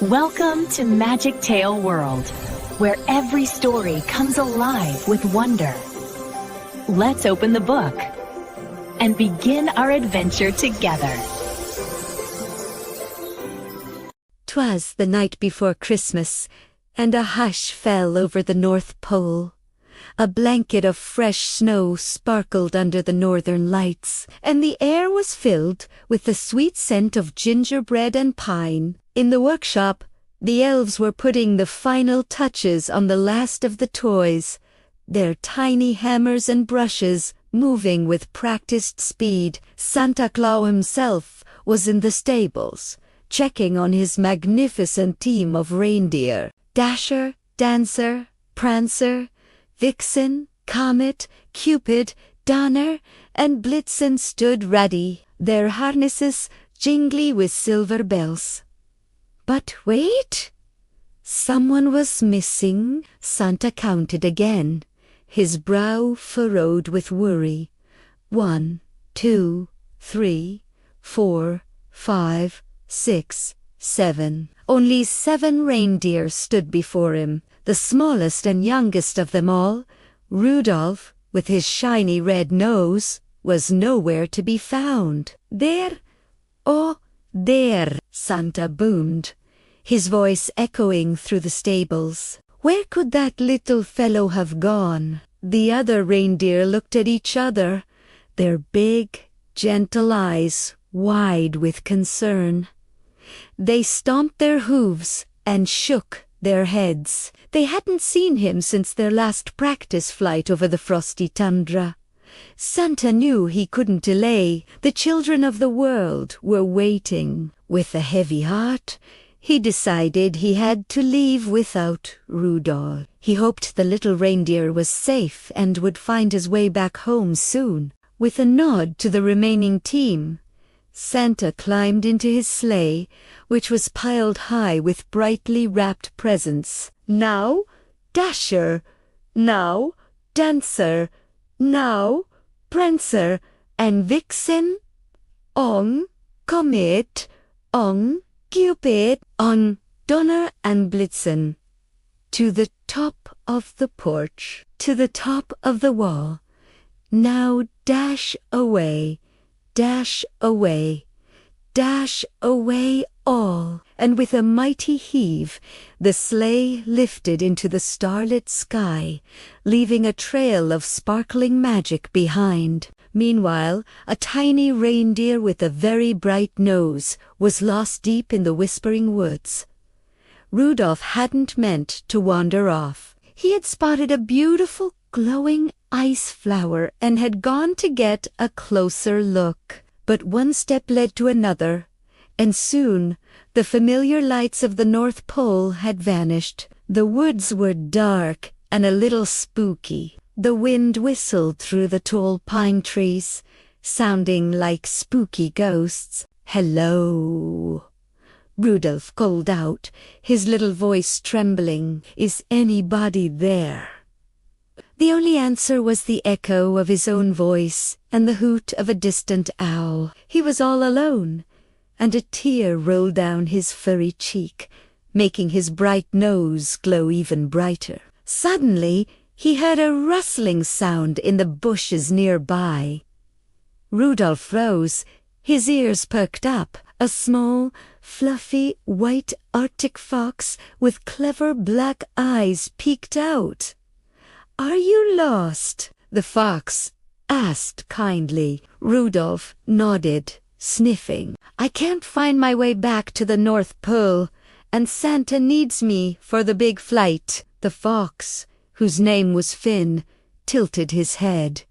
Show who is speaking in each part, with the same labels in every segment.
Speaker 1: Welcome to Magic Tale World, where every story comes alive with wonder. Let's open the book and begin our adventure together.
Speaker 2: 'Twas the night before Christmas, and a hush fell over the North Pole. A blanket of fresh snow sparkled under the northern lights, and the air was filled with the sweet scent of gingerbread and pine. In the workshop, the elves were putting the final touches on the last of the toys, their tiny hammers and brushes moving with practiced speed. Santa Claus himself was in the stables, checking on his magnificent team of reindeer. Dasher, Dancer, Prancer, Vixen, Comet, Cupid, Donner, and Blitzen stood ready, their harnesses jingly with silver bells. But wait! Someone was missing. Santa counted again, his brow furrowed with worry. 1, 2, 3, 4, 5, 6, 7. Only 7 reindeer stood before him. The smallest and youngest of them all, Rudolph, with his shiny red nose, was nowhere to be found. There! Oh, there! Santa boomed, his voice echoing through the stables. Where could that little fellow have gone? The other reindeer looked at each other, their big, gentle eyes wide with concern. They stomped their hooves and shook their heads. They hadn't seen him since their last practice flight over the frosty tundra. Santa knew he couldn't delay. The children of the world were waiting. With a heavy heart, he decided he had to leave without Rudolph. He hoped the little reindeer was safe and would find his way back home soon. With a nod to the remaining team, Santa climbed into his sleigh, which was piled high with brightly wrapped presents. Now, Dasher, now, Dancer, now, Prancer, and Vixen, on, Comet, on, Cupid, on, Donner and Blitzen. To the top of the porch, to the top of the wall. Now dash away, dash away, dash away all. And with a mighty heave, the sleigh lifted into the starlit sky, leaving a trail of sparkling magic behind. Meanwhile, a tiny reindeer with a very bright nose was lost deep in the whispering woods. Rudolph hadn't meant to wander off. He had spotted a beautiful, glowing ice flower and had gone to get a closer look. But one step led to another, and soon the familiar lights of the North Pole had vanished. The woods were dark and a little spooky. The wind whistled through the tall pine trees, sounding like spooky ghosts. "Hello," Rudolph called out, his little voice trembling. "Is anybody there?" The only answer was the echo of his own voice and the hoot of a distant owl. He was all alone, and a tear rolled down his furry cheek, making his bright nose glow even brighter. Suddenly, he heard a rustling sound in the bushes nearby. Rudolph rose, his ears perked up. A small, fluffy, white Arctic fox with clever black eyes peeked out. "Are you lost?" the fox asked kindly. Rudolph nodded, sniffing. "I can't find my way back to the North Pole, and Santa needs me for the big flight." The fox, whose name was Finn, tilted his head.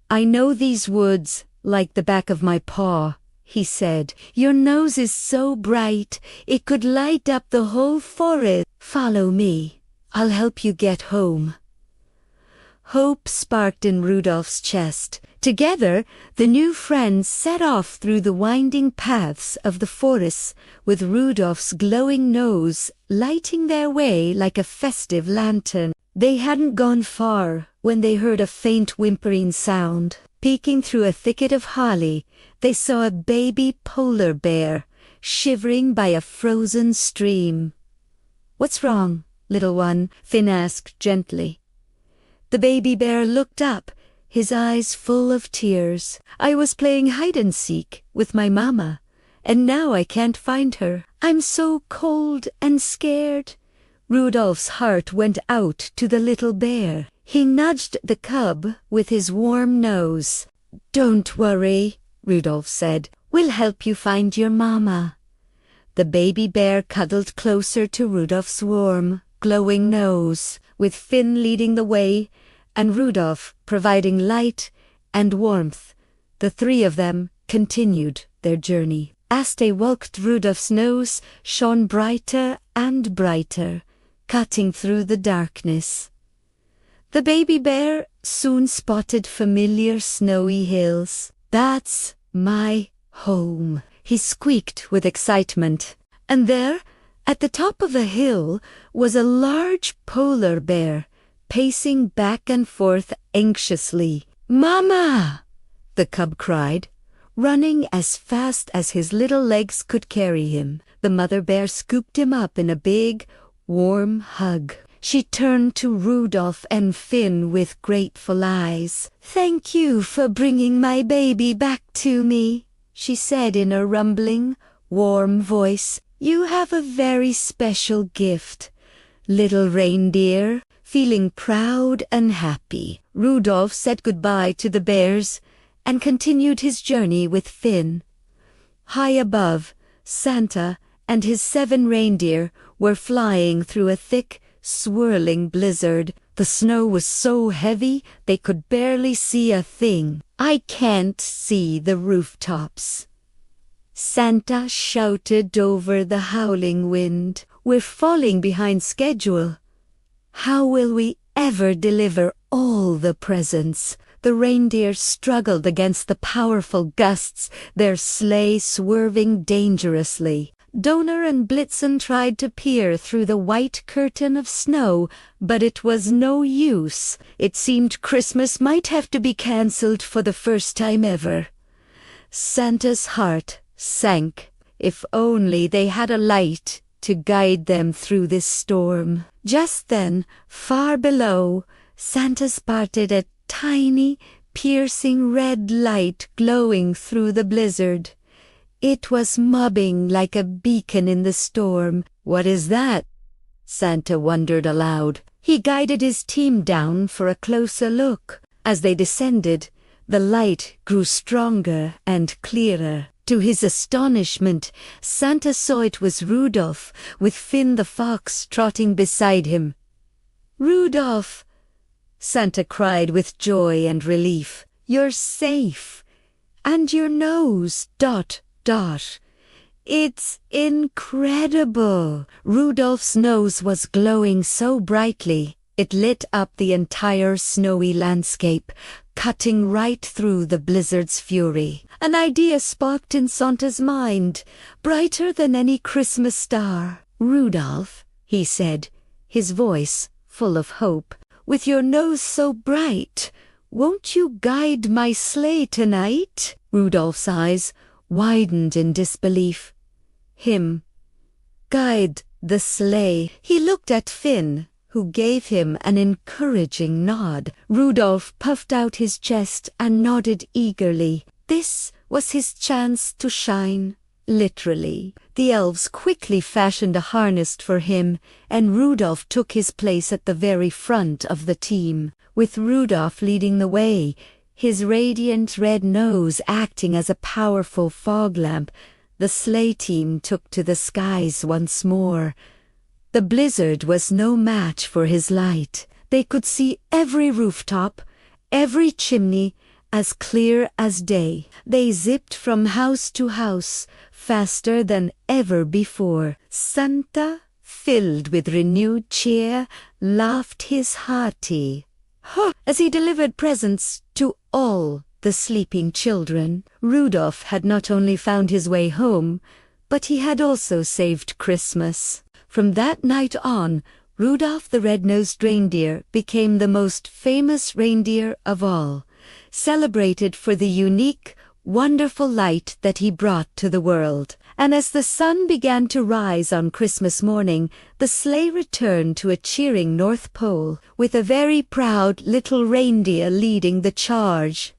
Speaker 2: "I know these woods like the back of my paw," he said. "Your nose is so bright, it could light up the whole forest. Follow me. I'll help you get home." Hope sparked in Rudolph's chest. Together, the new friends set off through the winding paths of the forests, with Rudolph's glowing nose lighting their way like a festive lantern. They hadn't gone far when they heard a faint whimpering sound. Peeking through a thicket of holly, they saw a baby polar bear, shivering by a frozen stream. "What's wrong, little one?" Finn asked gently. The baby bear looked up, his eyes full of tears. "I was playing hide-and-seek with my mama, and now I can't find her. I'm so cold and scared." Rudolph's heart went out to the little bear. He nudged the cub with his warm nose. "Don't worry," Rudolph said. "We'll help you find your mama." The baby bear cuddled closer to Rudolph's warm, glowing nose, with Finn leading the way and Rudolph providing light and warmth. The three of them continued their journey. As they walked, Rudolph's nose shone brighter and brighter, cutting through the darkness. The baby bear soon spotted familiar snowy hills. "That's my home," he squeaked with excitement. And there, at the top of a hill, was a large polar bear, pacing back and forth anxiously. "Mama!" the cub cried, running as fast as his little legs could carry him. The mother bear scooped him up in a big, warm hug. She turned to Rudolph and Finn with grateful eyes. "Thank you for bringing my baby back to me," she said in a rumbling, warm voice. "You have a very special gift, little reindeer." Feeling proud and happy, Rudolph said goodbye to the bears and continued his journey with Finn. High above, Santa and his 7 reindeer were flying through a thick, swirling blizzard. The snow was so heavy they could barely see a thing. "I can't see the rooftops," Santa shouted over the howling wind. "We're falling behind schedule. How will we ever deliver all the presents?" The reindeer struggled against the powerful gusts, their sleigh swerving dangerously. Donner and Blitzen tried to peer through the white curtain of snow, but it was no use. It seemed Christmas might have to be cancelled for the first time ever. Santa's heart sank. If only they had a light to guide them through this storm. Just then, far below, Santa spotted a tiny, piercing red light glowing through the blizzard. It was mobbing like a beacon in the storm. "What is that?" Santa wondered aloud. He guided his team down for a closer look. As they descended, the light grew stronger and clearer. To his astonishment, Santa saw it was Rudolph, with Finn the fox trotting beside him. "Rudolph!" Santa cried with joy and relief. "You're safe! And your nose, dot, dot. It's incredible!" Rudolph's nose was glowing so brightly, it lit up the entire snowy landscape, cutting right through the blizzard's fury. An idea sparked in Santa's mind, brighter than any Christmas star. "Rudolph," he said, his voice full of hope, "with your nose so bright, won't you guide my sleigh tonight?" Rudolph's eyes widened in disbelief. Him guide the sleigh? He looked at Finn, who gave him an encouraging nod. Rudolph puffed out his chest and nodded eagerly. This was his chance to shine, literally. The elves quickly fashioned a harness for him, and Rudolph took his place at the very front of the team. With Rudolph leading the way, his radiant red nose acting as a powerful fog lamp, the sleigh team took to the skies once more. The blizzard was no match for his light. They could see every rooftop, every chimney, as clear as day. They zipped from house to house, faster than ever before. Santa, filled with renewed cheer, laughed his hearty as he delivered presents to all the sleeping children. Rudolph had not only found his way home, but he had also saved Christmas. From that night on, Rudolph the red-nosed reindeer became the most famous reindeer of all, celebrated for the unique, wonderful light that he brought to the world. And as the sun began to rise on Christmas morning, the sleigh returned to a cheering North Pole, with a very proud little reindeer leading the charge.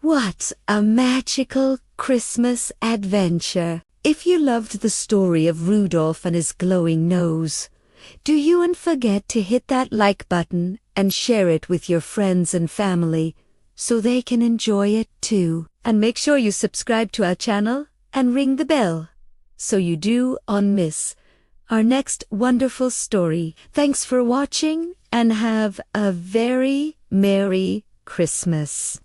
Speaker 2: What a magical Christmas adventure! If you loved the story of Rudolph and his glowing nose, do you and forget to hit that like button and share it with your friends and family so they can enjoy it too. And make sure you subscribe to our channel and ring the bell so you do on miss our next wonderful story. Thanks for watching and have a very Merry Christmas.